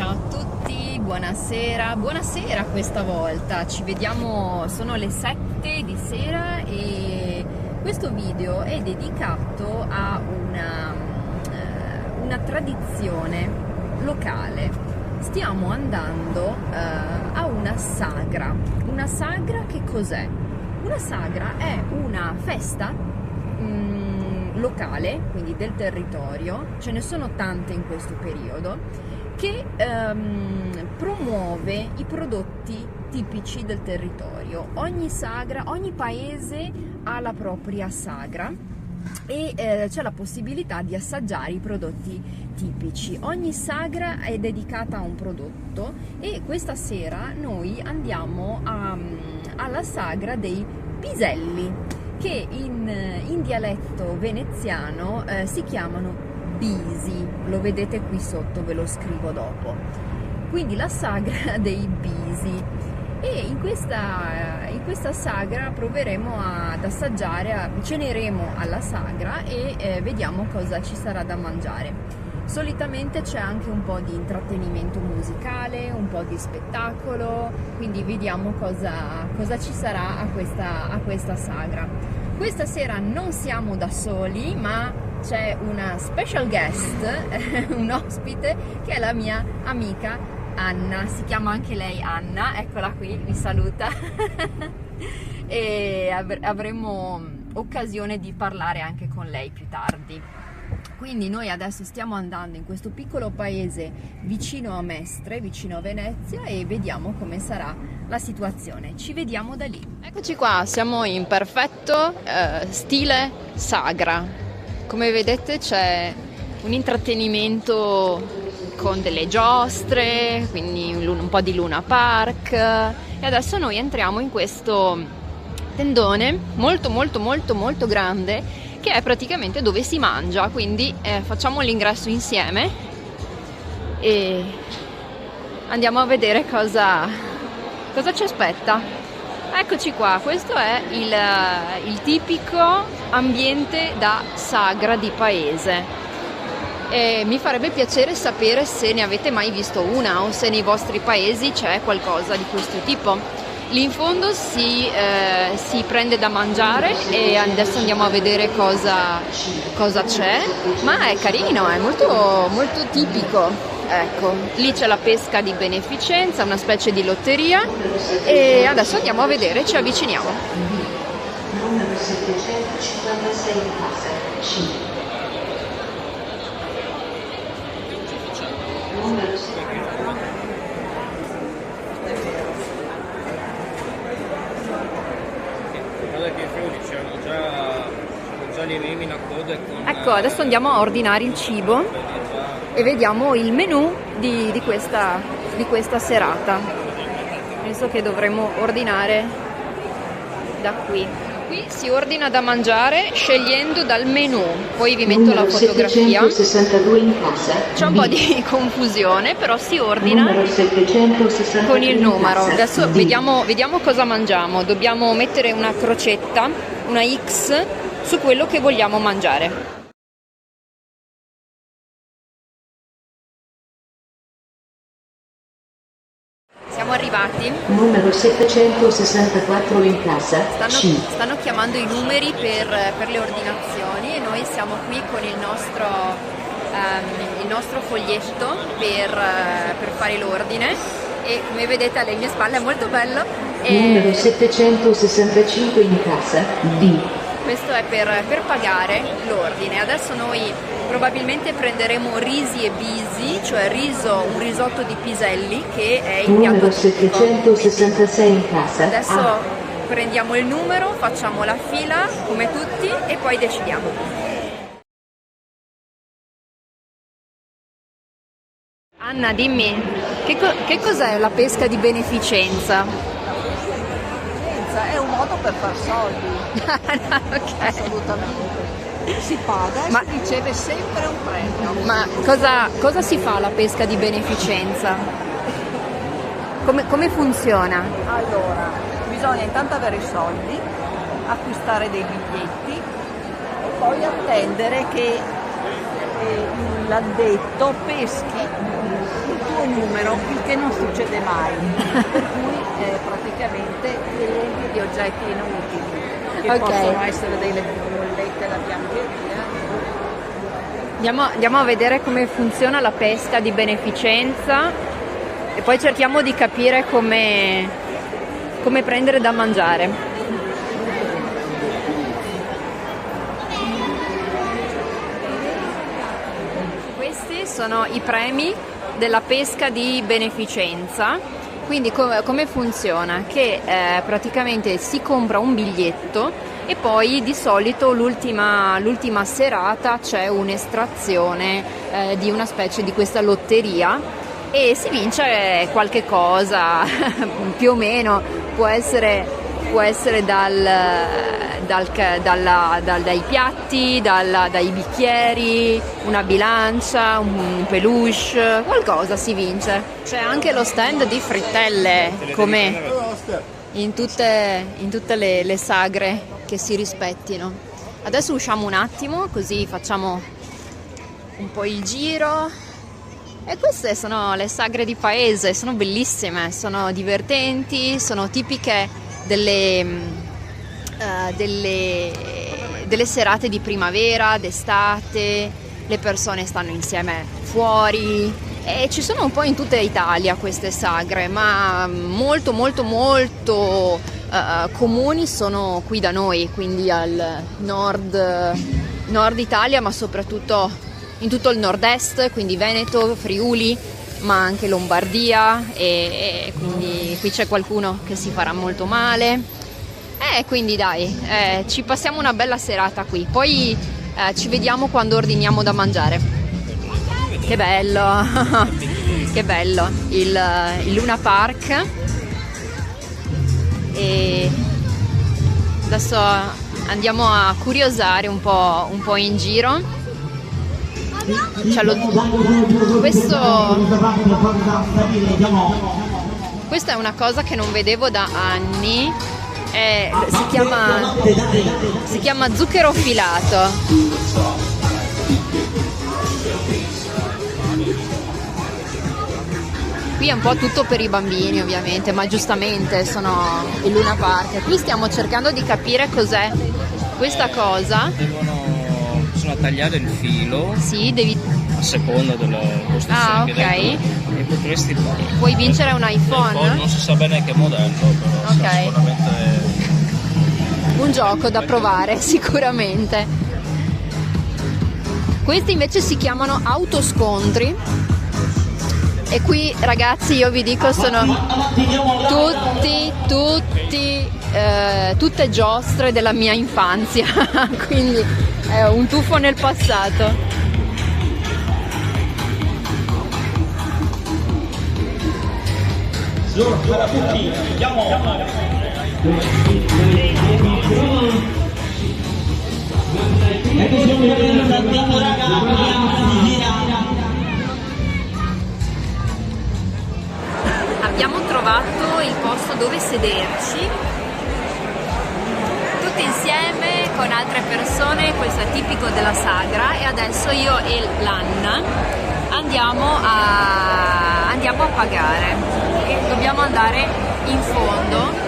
Ciao a tutti, buonasera questa volta, ci vediamo, sono le 7 di sera e questo video è dedicato a una tradizione locale. Stiamo andando a una sagra. Una sagra che cos'è? Una sagra è una festa locale, quindi del territorio, ce ne sono tante in questo periodo, che promuove i prodotti tipici del territorio. Ogni sagra, ogni paese ha la propria sagra e c'è la possibilità di assaggiare i prodotti tipici. Ogni sagra è dedicata a un prodotto e questa sera noi andiamo alla sagra dei piselli, che in dialetto veneziano si chiamano bisi, lo vedete qui sotto, ve lo scrivo dopo. Quindi la sagra dei bisi, e in questa sagra proveremo ad assaggiare, ceneremo alla sagra e vediamo cosa ci sarà da mangiare. Solitamente c'è anche un po' di intrattenimento musicale, un po' di spettacolo, quindi vediamo cosa ci sarà a questa sagra. Questa sera non siamo da soli, ma c'è una special guest, un ospite, che è la mia amica Anna. Si chiama anche lei Anna, eccola qui, mi saluta. E avremo occasione di parlare anche con lei più tardi. Quindi noi adesso stiamo andando in questo piccolo paese vicino a Mestre, vicino a Venezia, e vediamo come sarà la situazione. Ci vediamo da lì. Eccoci qua, siamo in perfetto stile sagra. Come vedete c'è un intrattenimento con delle giostre, quindi un po' di Luna Park, e adesso noi entriamo in questo tendone molto grande, che è praticamente dove si mangia, quindi facciamo l'ingresso insieme e andiamo a vedere cosa ci aspetta. Eccoci qua, questo è il tipico ambiente da sagra di paese. E mi farebbe piacere sapere se ne avete mai visto una o se nei vostri paesi c'è qualcosa di questo tipo. Lì in fondo si prende da mangiare e adesso andiamo a vedere cosa c'è, ma è carino, è molto tipico. Ecco, lì c'è la pesca di beneficenza, una specie di lotteria, e adesso andiamo a vedere, ci avviciniamo. Numero 756 in casa, C. Numero 756. Guarda che in Friuli c'erano già gli meme in coda con... Ecco, adesso andiamo a ordinare il cibo e vediamo il menù di questa serata. Penso che dovremo ordinare da qui. Qui si ordina da mangiare scegliendo dal menù, poi vi metto la fotografia. 762 in casa. C'è un po' di confusione, però si ordina Numero 762 con il numero. in casa. Adesso vediamo cosa mangiamo. Dobbiamo mettere una crocetta, una X, su quello che vogliamo mangiare. Siamo arrivati. Numero 764 in casa, C. Stanno chiamando i numeri per le ordinazioni e noi siamo qui con il nostro foglietto per fare l'ordine, e come vedete alle mie spalle è molto bello. Numero 765 in casa, D. Questo è per pagare l'ordine. Adesso noi probabilmente prenderemo risi e bisi, cioè un risotto di piselli, che è il piatto Numero tipico. 766 in casa, Adesso A. prendiamo il numero, facciamo la fila come tutti e poi decidiamo. Anna, dimmi, che cos'è la pesca di beneficenza? È un modo per far soldi, Ok. assolutamente. Si paga e Ma- si riceve sempre un premio. Ma cosa si fa alla pesca di beneficenza? Come funziona? Allora, bisogna intanto avere i soldi, acquistare dei biglietti e poi attendere che l'addetto peschi il tuo numero, il che non succede mai, per cui praticamente ti riempi di oggetti inutili, che Ok. possono essere delle bollette da biancheria. Andiamo a vedere come funziona la pesca di beneficenza e poi cerchiamo di capire come prendere da mangiare. Questi sono i premi della pesca di beneficenza. Quindi come funziona? Che praticamente si compra un biglietto e poi di solito l'ultima serata c'è un'estrazione di una specie di questa lotteria e si vince qualche cosa, più o meno può essere dai piatti, dai bicchieri, una bilancia, un peluche, qualcosa si vince. C'è anche lo stand di frittelle, come in tutte le sagre che si rispettino. Adesso usciamo un attimo, così facciamo un po' il giro. E queste sono le sagre di paese, sono bellissime, sono divertenti, sono tipiche delle serate di primavera, d'estate, le persone stanno insieme fuori e ci sono un po' in tutta Italia queste sagre, ma molto comuni sono qui da noi, quindi al nord Italia, ma soprattutto in tutto il nord-est, quindi Veneto, Friuli, ma anche Lombardia e quindi qui c'è qualcuno che si farà molto male. Quindi dai, ci passiamo una bella serata qui, poi ci vediamo quando ordiniamo da mangiare. Che bello, che bello, il Luna Park. E adesso andiamo a curiosare un po' in giro. Questa è una cosa che non vedevo da anni. Si chiama zucchero filato. Qui è un po' tutto per i bambini ovviamente, ma giustamente sono il Luna Park. Qui stiamo cercando di capire cos'è questa cosa. Bisogna tagliare il filo. Sì, devi... a seconda della costruzione che dai, e potresti puoi vincere un iPhone? Non si sa bene che modello, però sicuramente un gioco da provare sicuramente. Questi invece si chiamano autoscontri e qui ragazzi io vi dico sono tutte giostre della mia infanzia quindi è un tuffo nel passato. Abbiamo trovato il posto dove sederci tutti insieme con altre persone, questo è tipico della sagra, e adesso io e l'Anna andiamo a pagare e dobbiamo andare in fondo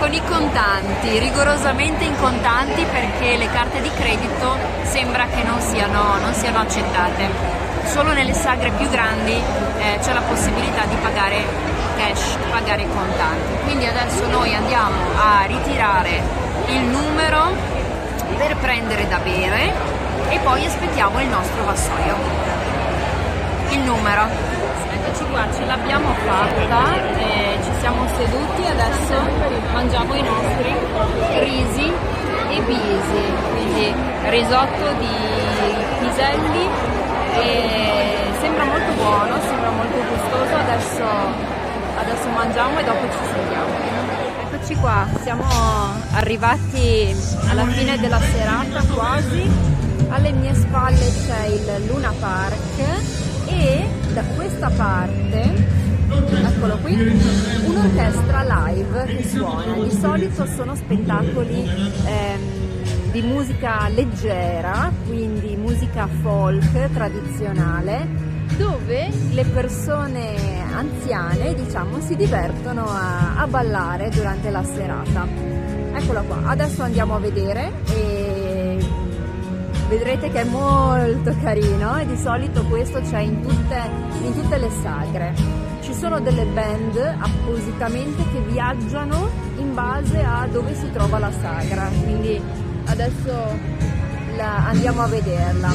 con i contanti, rigorosamente in contanti, perché le carte di credito sembra che non siano accettate. Solo nelle sagre più grandi c'è la possibilità di pagare cash, pagare i contanti. Quindi adesso noi andiamo a ritirare il numero per prendere da bere e poi aspettiamo il nostro vassoio. Il numero. Eccoci qua, ce l'abbiamo fatta, ci siamo seduti, adesso mangiamo i nostri risi e bisi, quindi risotto di piselli, e sembra molto buono, sembra molto gustoso. Adesso mangiamo e dopo ci sediamo. Eccoci qua, siamo arrivati alla fine della serata quasi. Alle mie spalle c'è il Luna Park e da questa parte, eccolo qui, un'orchestra live che suona. Di solito sono spettacoli di musica leggera, quindi musica folk tradizionale, dove le persone anziane, diciamo, si divertono a ballare durante la serata. Eccola qua, adesso andiamo a vedere e vedrete che è molto carino, e di solito questo c'è in tutte le sagre. Ci sono delle band appositamente che viaggiano in base a dove si trova la sagra, quindi adesso andiamo a vederla.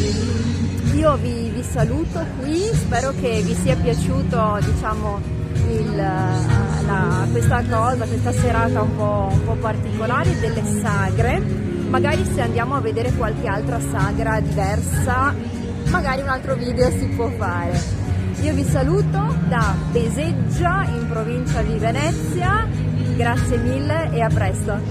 Io vi saluto qui, spero che vi sia piaciuto, diciamo, questa serata un po' particolare delle sagre. Magari se andiamo a vedere qualche altra sagra diversa, magari un altro video si può fare. Io vi saluto da Beseggia, in provincia di Venezia, grazie mille e a presto.